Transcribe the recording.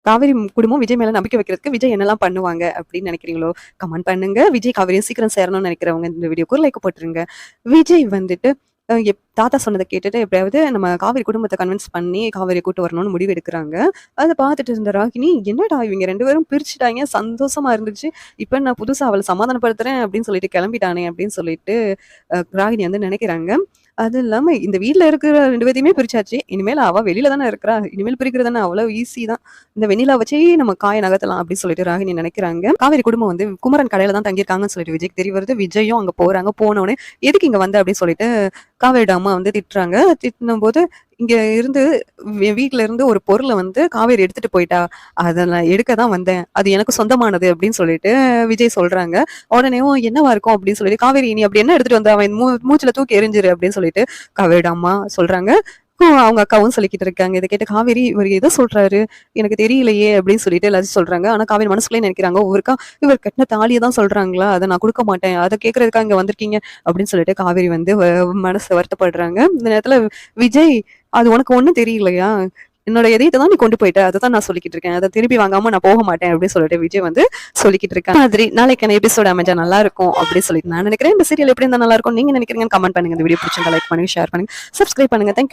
காவேரி குடும்பம் விஜய் மேல நம்பிக்கை வைக்கிறதுக்கு விஜய் என்னெல்லாம் பண்ணுவாங்க அப்படின்னு நினைக்கிறீங்களோ கமெண்ட் பண்ணுங்க. விஜய் காவேரியும் சீக்கிரம் சேரணும்னு நினைக்கிறவங்க இந்த வீடியோக்கு ஒரு லைக் போட்டுருங்க. விஜய் வந்துட்டு தாத்தா சொன்னதை கேட்டுட்டு எப்படியாவது நம்ம காவேரி குடும்பத்தை கன்வின்ஸ் பண்ணி காவேரி கூட்டு வரணும்னு முடிவு எடுக்கிறாங்க. அதை பார்த்துட்டு இருந்த ராகினி, என்னடா இவங்க 2 பேரும் பிரிச்சுட்டாங்க, சந்தோஷமா இருந்துச்சு, இப்ப நான் புதுசா அவளை சமாதானப்படுத்துறேன் அப்படின்னு சொல்லிட்டு கிளம்பிட்டானே அப்படின்னு சொல்லிட்டு ராகினி வந்து நினைக்கிறாங்க. அது இல்லாம இந்த வீட்ல இருக்கிற 2 பேத்தையுமே பிரிச்சாச்சு. இனிமேல் அவ வெளியில தானே இருக்கிறா. இனிமேல் பிரிக்கிறது தானே அவ்வளவு ஈஸி தான். இந்த வெண்ணிலா வச்சே நம்ம காய நகர்த்தலாம் அப்படின்னு சொல்லிட்டு ராகினி நினைக்கிறாங்க. காவேரி குடும்பம் வந்து குமரன் கடையில தான் தங்கியிருக்காங்கன்னு சொல்லிட்டு விஜய்க்கு தெரிய வருது. விஜயும் அங்க போறாங்க. போனோடனே எதுக்கு இங்க வந்த அப்படின்னு சொல்லிட்டு காவேரியோட அம்மா வந்து திட்டுறாங்க. திட்டுனும் போது இங்க இருந்து வீட்ல இருந்து ஒரு பொருளை வந்து காவேரி எடுத்துட்டு போயிட்டா, அதை நான் எடுக்க தான் வந்தேன், அது எனக்கு சொந்தமானது அப்படின்னு சொல்லிட்டு விஜய் சொல்றாங்க. உடனேவும் என்னவா இருக்கும் அப்படின்னு சொல்லிட்டு காவேரி, நீ அப்படி என்ன எடுத்துட்டு வந்த, அவன் மூச்சுல தூக்கி எரிஞ்சிரு அப்படின்னு சொல்லிட்டு காவேரியோட அம்மா சொல்றாங்க. அவங்க அக்காவும் சொல்லிக்கிட்டு இருக்காங்க. இதை கேட்டு காவேரி, இவர் எதை சொல்றாரு எனக்கு தெரியலையே அப்படின்னு சொல்லிட்டு எல்லாரும் சொல்றாங்க. ஆனா காவேரி மனசுக்குள்ளே நினைக்கிறாங்க, ஒவ்வொருக்கா இவர் கட்டின தாலியை தான் சொல்றாங்களா, அதை நான் கொடுக்க மாட்டேன், அதை கேட்கறதுக்காக இங்க வந்திருக்கீங்க அப்படின்னு சொல்லிட்டு காவேரி வந்து மனசு வருத்தப்படுறாங்க. இந்த நேரத்துல விஜய், அது உனக்கு ஒண்ணும் தெரியலையா, என்னோட இதயத்தை தான் நீ கொண்டு போயிட்ட, அதை தான் நான் சொல்லிக்கிட்டு இருக்கேன், அதை திருப்பி வாங்காம நான் போக மாட்டேன் அப்படின்னு சொல்லிட்டு விஜய் வந்து சொல்லிக்கிட்டு இருக்கேன். மாதிரி நாளைக்கான எபிசோட் அமைஞ்சா நல்லா இருக்கும் அப்படின்னு சொல்லிட்டு நான் நினைக்கிறேன். இந்த சீரியல் எப்படி இருந்தா நல்லா இருக்கும் நீங்க நினைக்கிறீங்கன்னு கமெண்ட் பண்ணுங்க. இந்த வீடியோ பிடிச்சிருந்தா லைக் பண்ணுங்க, ஷேர் பண்ணுங்க, சப்ஸ்கிரைப் பண்ணுங்க. தேங்க்யூ.